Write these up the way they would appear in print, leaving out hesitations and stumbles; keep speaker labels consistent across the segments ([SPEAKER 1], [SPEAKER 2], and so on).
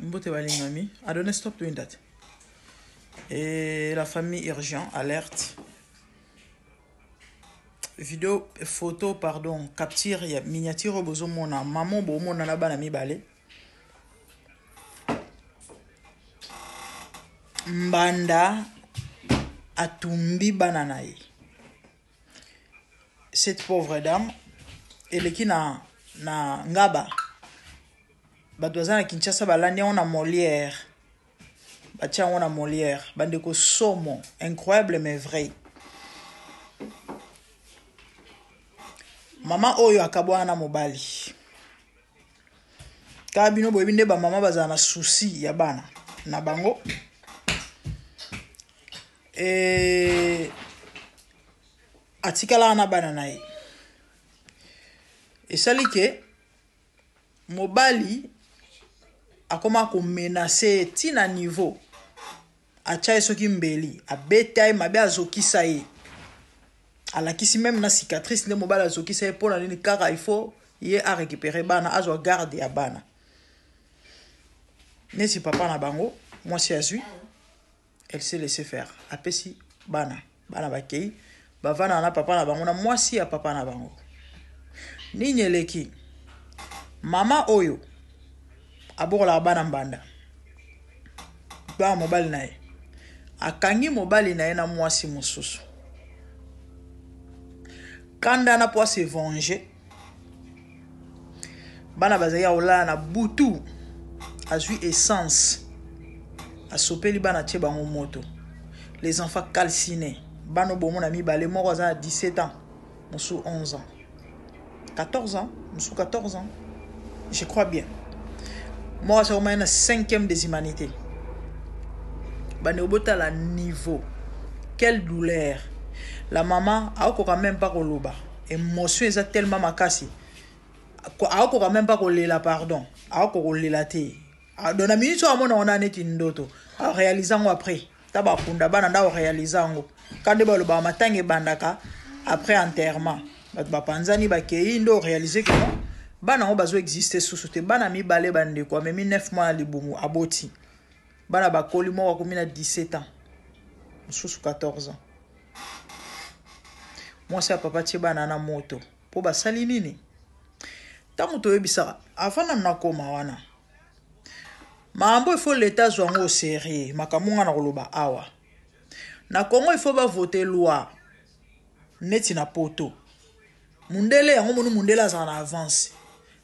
[SPEAKER 1] Mbote Balingami. Adonne stop doing that. Et la famille urgent, alerte. Vidéo, photo, pardon, capture, il y a miniature, bozo mona, maman, bo mona na bana mi balé. Mbanda, atumbi bananaï. Cette pauvre dame, elle qui na ngaba. Badoza na Kinshasa balandi on a Molière. Batia on a Molière. Bandeko somo, incroyable mais vrai. Mama oyo akabwa na mobali. Kabino boyebinde ba mama baza na souci ya bana na bango. Atikala na bana nae. Esali ke mobali akoma ko menacer tina niveau acha soki mbeli abeta mabe azokisa ye alakisi même na cicatrice ne mobali azokisa ye pona nini kaka il faut ye a récupérer bana azo garde ya bana nesi papa na bango moi si azui elle s'est laissé faire apesi bana bakei bavana na papa na bango na moi si ya papa na bango ninyeleki mama oyo abokola bana mbanda ba mobali nae akangi mobali nae na mwasi mosusu kanda na po se venger bana bazaya ola na butu azui essence asopeli bana tie bango moto les enfants calcinés bano bomo na mibale moko za 17 ans mosu 11 ans 14 ans mosu 14 ans je crois bien. Moi, c'est au moins 5e des humanités. Banobota la niveau. Quelle douleur. La maman, a quand même pas qu'on l'oba. Émotion est tellement makasi. A quand même pas qu'on la pardon. A qu'on la té. Dans la minute où on a net une doto. En réalisant après. Taba punda bana en réalisant. Quand de balo ba matange bandaka après enterrement. Ba panzani ba keindo réaliser que bana on bazo exister sous te bana mi balé bande quoi mais 9 mois libungu aboti bana bakoli mo ko mina 17 ans sous 14 ans moi ça papa ti bana na moto po basali nini ta moto yebisa afana na koma wana mambo il faut l'état zwango sérieux makamunga na koloba awa na Congo il faut ba voter loi neti na poto mundele yango monu mundela za na avance.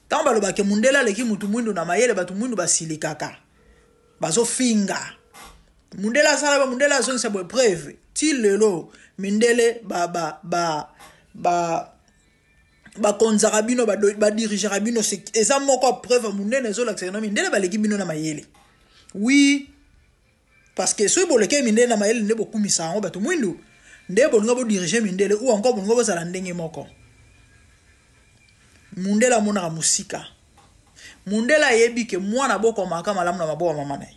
[SPEAKER 1] Tant baloba ke mundela leki mutu mwindu na mayele batu mwindu basilikaka bazo finga mundela sala ba mundela zo nse bo preuve ti lelo mindele ba konzaka bino ba dirigera bino eza moko preuve mundele zo la no mindele ba leki bino na mayele oui parce que so boleke mindele na mayele ndebo kumisa ngo batu mwindu ndebo ngo bo diriger mindele ou encore bo ngo bo sala ndenge moko. Mundela mona musika mundela yebi ke mwana boko maka malamu na mabo mama na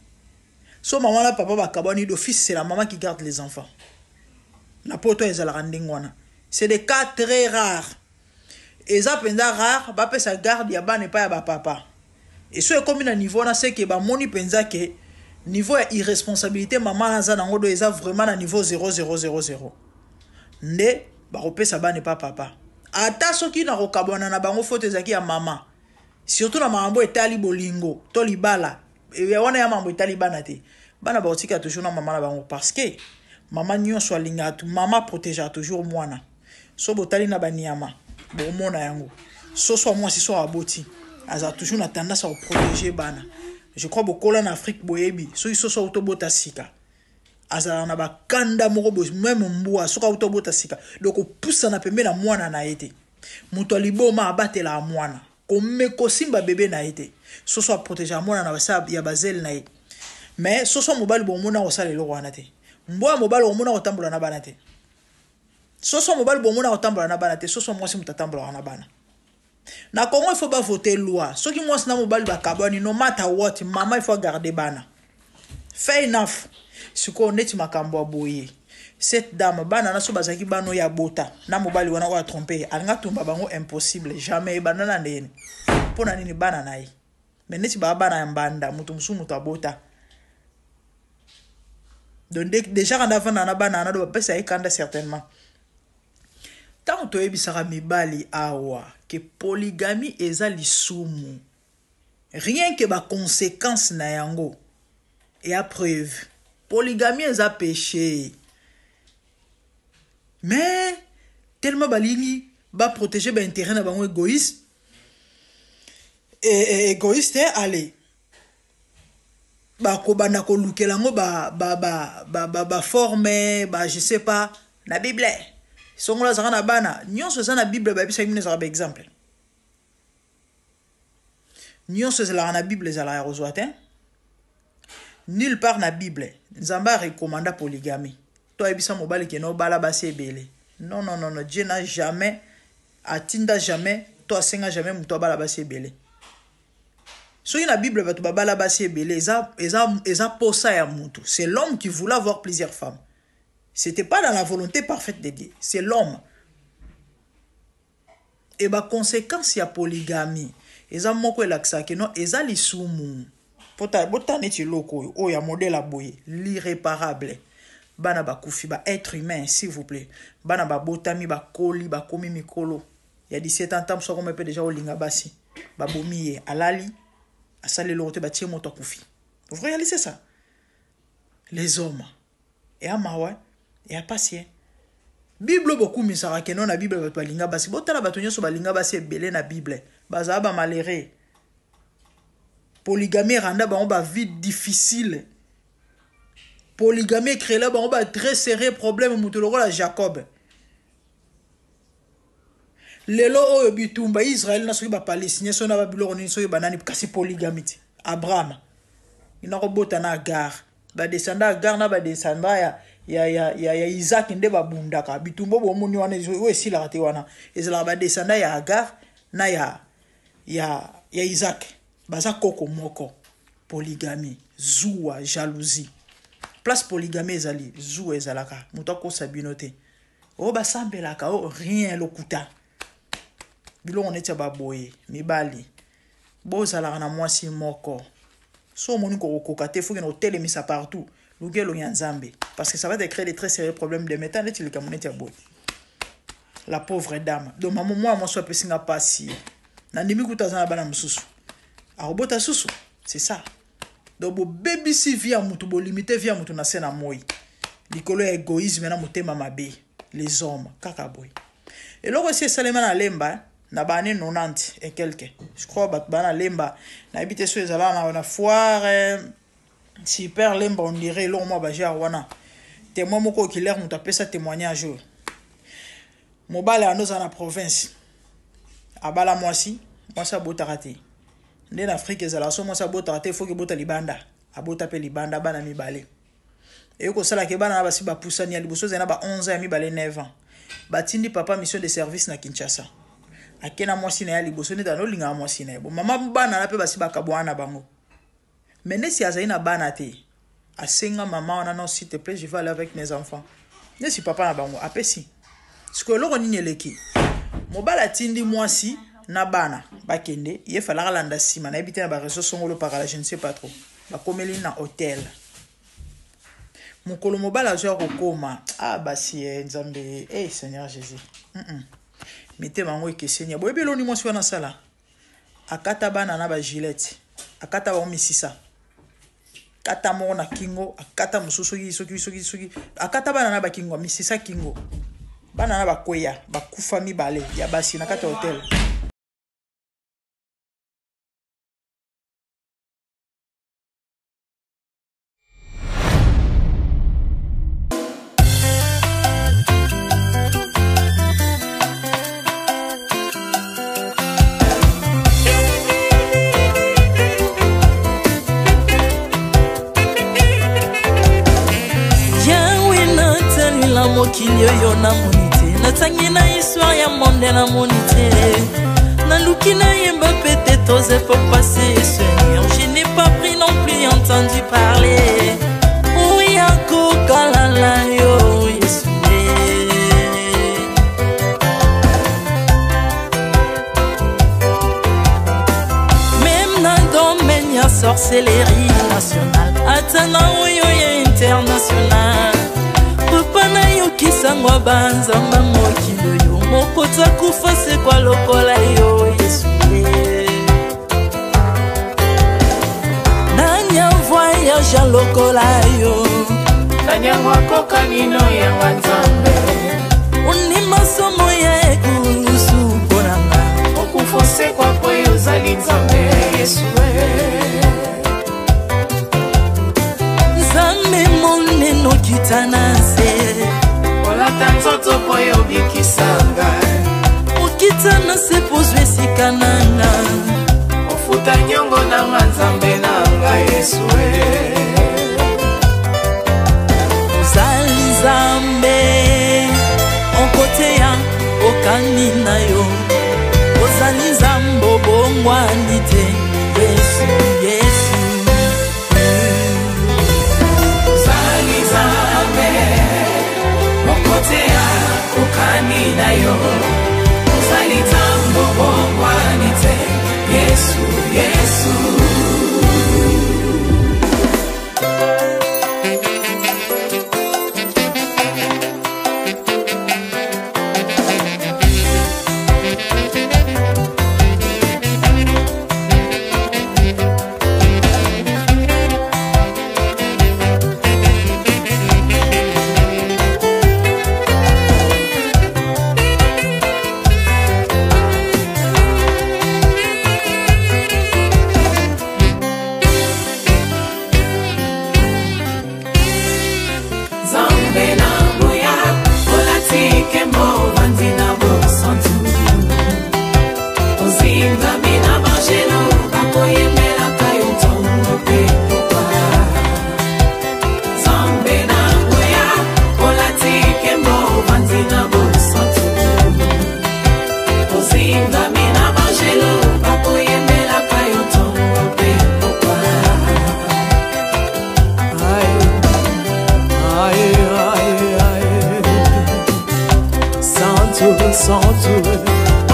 [SPEAKER 1] so maman la papa bakabani d'office c'est la maman qui garde les enfants na poto ezala randingwana c'est des cas très rares eza penza rare ba pesa garde ya bana pa ya ba papa et so comme na niveau na c'est que ba moni penza ke niveau ya irresponsabilité maman na za nango do eza vraiment na niveau 0000 nde ba kopesa bana pa papa ata soki na kokabwana na bango foto ezaki ya mama surtout na mambo etali bolingo to libala e wana ya mambo etali bana te bana ba otika toujours na mama na bango parce que mama nyonso alinga tu mama protéger toujours mwana so botali na baniama bo mona yango so moi si so aboti aza toujours na tendance à protéger bana je crois beaucoup en Afrique boyebi so iso so autobota sika azala na bakanda moko bo même mbwa soka utobota sika donc poussa na pembe na mwana na été muto liboma abatela mwana comme ko simba bébé na été so protéger mwana na basa ya bazel na été mais so mobile bo mona osala le wana te mbwa mobile o mona otambola na bana te so mobile bo mona otambola na bana te so mwasi mutatambola na bana na Congo il faut pas voter loi soki mwasi na mobile ba kabani no matter what maman il faut garder bana fair enough. Si on est makambo aboye cette dame bana na so bazaki bano ya bota na mobali wana wa tromper anga tumba bango impossible jamais banana ndene pona nini bana nayi Mais neti ba bana mbanda mutu musu mutu abota. Donc déjà quand avant na bana na do pesa ikanda certainement. Tant to ebisaka mibali awa que polygamie eza lisumu. Rien que ba conséquence na yango. Et à preuve, polygamie eza péché. Mais tellement balingi ba protéger ba intérêt na bango égoïste. Et égoïste allez. Ba ko bana ko lukelango ba former ba je sais pas na Bible. Songola zaka na bana, nyonso za na Bible ba bisa ngine za ba exemple. Nyonso za na Bible za la rozoatin. Nulle part na Bible, Nzamba recommanda polygamie. Toi ebisa mobali ke no bala basi ebele. Non non non non, Dieu n'a jamais atinda jamais, toi senga jamais muto bala basi ebele. So na Bible batu bala basi ebele, eza posa ya mutu. C'est l'homme qui voulait avoir plusieurs femmes. C'était pas dans la volonté parfaite de Dieu, c'est l'homme. Et ba conséquence ya polygamie, eza moko elaksa ke non eza lisumu. Bota neti loko o ya modèle aboye l'irréparable. Bana ba kufi ba être humain s'il vous plaît. Bana ba botami ba koli ba komi mikolo. Il y a 17 ans so comme peut déjà olinga basi. Ba bomi alali asale lorote ba tie moto kufi. Vous réalisez ça? Les hommes et amawa et a patient. Bible beaucoup misara ke non na Bible ba linga basi. Bota na batonyo so ba linga basi belé na Bible. Baza ba maléré. Polygamie renda ba vie difficile. Polygamie créé là ba très serré problème mutoloko la Jacob. Lelo o bitumba Israël na soki ba palestinien so na ba biloko ni soki banani kasi polygamie. Abraham. Ina ko bota na Agar. Ba descenda Agar na ba descenda ya Isaac nde ba bundaka. Bitumbo bo moni wana o esila kate wana. Ezala ba descenda ya Agar na ya Isaac. Baza koko moko. Polygamie, zoua, jalousie. Place polygamie ezali, zoua ezalaka. Moutako sabinote. O basambelaka, o rien lokuta. Bilo on etia baboye, mibali. Bo zalaka na mwasi moko. So moni ko kokate faut que no telemisa partout. Lugelo nyanzambe parce que ça va te créer des très sérieux problèmes de métal et tu le kamonete ya boye. La pauvre dame. Donc maman moi so pesinga pasi. Na ndimi kutazana bana mususu. Arobota susu, c'est ça. Donc bo baby si via mutu bo limité via mutu na sena moi. Likolo égoïsme na motema mabe, les hommes kaka boy. Et là aussi Salema na lemba na bane 90 et quelques. Je crois bana lemba na habité sur ezala na foire super lemba on dirait lo moi ba ja wana. Témoin moko kiler mutu apesa témoignage. Mobala anoza na province. Abala mwasi botarate. En Afrique, les alations, moi, ça bota, il faut que bota libanda. Abota pe libanda, bana mi balé. Et au sala ke bana basi ba poussani ali boso zena ba 11 ans mi balé 9 ans. Batindi papa mission de service na Kinshasa. Akena mwasi na ali boso ne dano linga mwasi na. Bon mama bana na pe basi ba kabwana bango. Mais ne si azaina bana te. Asenga maman on a non s'il te plaît, je vais aller avec mes enfants. Ne si papa na bango apesi. Ce que l'on ni eleki. Mobala tindi mwasi na bana bakende ye fala landa sima na ebité na ba réseau songolo par je ne sais pas trop ba komeli na hôtel mukolo mobala zo ko koma basi nzambe Seigneur Jésus mettez mango ke Seigneur boyebe loni mwasi wana sala akata bana na ba gilette akata ba misisa kata mo na kingo akata mususu soki akata bana na ba kingo misisa kingo bana na ba koya ba kufa mibale ya basi na kata hôtel.
[SPEAKER 2] mokili oyo namoni te natangi na histoire ya monde namoni te naluki nayemba pete toze po passer Seigneur, je n'ai pas pris non plus entendu parler oya kokalala yo Yesu même na dom sorcellerie nationale atanga oyo ya international papa na yo kisangwa banzamba mokilo yo mokota kufa sekwa lokola yo Yesu nanya voyage lokola yo
[SPEAKER 3] kanya wako kanino ya Nzambe
[SPEAKER 2] uni masomo ya ekurusu bonanga
[SPEAKER 3] okufose kwa poyo zali Nzambe Yesu
[SPEAKER 2] Nzambe moneno kitanase
[SPEAKER 3] olata nzoto poyo bikisanga
[SPEAKER 2] okitanase pozwe sikananga
[SPEAKER 3] ofuta nyongo na Nzambe nanga Yesu
[SPEAKER 2] ozali Nzambe onkote ya okani na yo ozali Nzambe obongwani te Yesu Yesu
[SPEAKER 3] ozali Nzambe onkote ya okani na yo ozali Nzambe obongwani te Yesu Yesu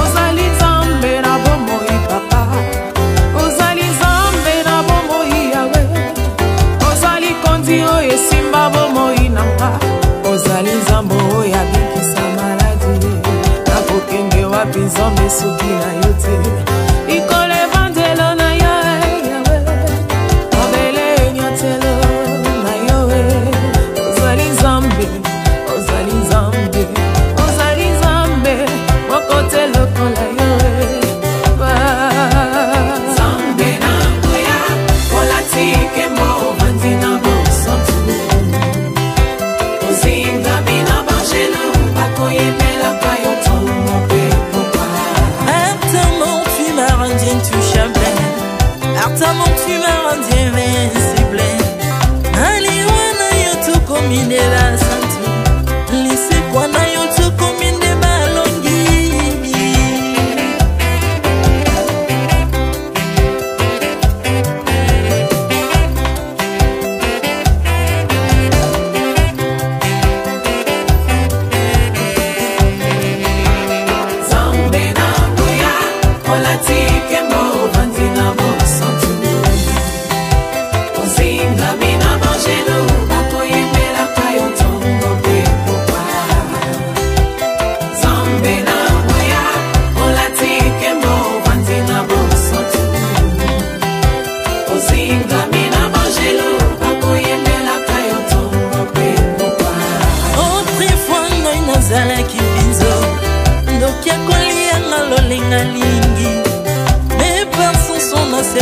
[SPEAKER 3] ozali Nzambe na bomoi papa ozali Nzambe na bomoi yawe ozali kondi oyo esimba bomoi nanga ozali Nzambe oyo abikisa maladi nakokenge wapi Nzambe soki na yo te ikolo evangelo na yo yawe mabele enyatelo na yo ozali Nzambe ozali Nzambe kote lokola yo Nzambe na ngoya olatike mo vandina bosantu ozinga bina bangelo bakoyemela kayo tomo pe popa
[SPEAKER 2] Artamon tu m'as rendu intouchable Artamon tu m'as rendu invincible Aliwana yo to komine la santu Lise kwana yo to komine balongi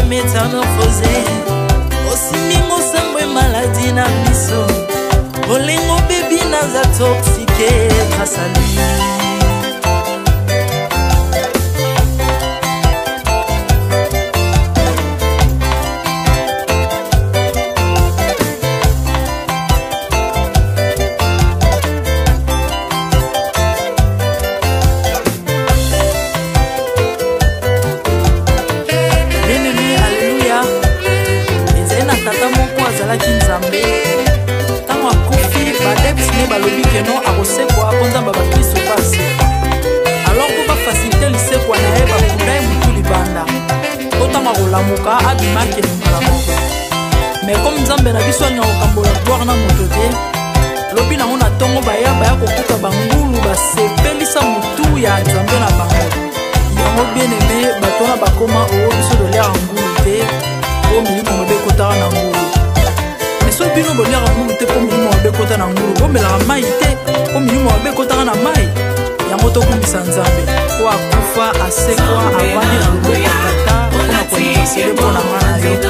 [SPEAKER 2] métamorphosé osimingo sambwe maladie na miso olingo bebi naza toxique grâce à lui balobi ke non akosekwa akonzamba bakristo pasi alors po bafasilite lisekwa na ye bakunda ye mutu libanda otanga kolamuka abimaki mbala nzambe na biso alinga kokambola gloire na moto te lobi nango na ntongo baya kokuta bangulu basepelisa motu ya nzambe na bango yango bien aimé bato wana bakoma oo biso dolera ngulu te po milimo mabe ekotaka na ngulu so bino bolera ngulu te po milimo mabe ekota na ngulu bomelaka mai te po milimo mabe ekotaka na mai yango tokumbisa nzambe po akufa asekwa avandi na loboko ya tata mpona kolinga sele mpona nga na yo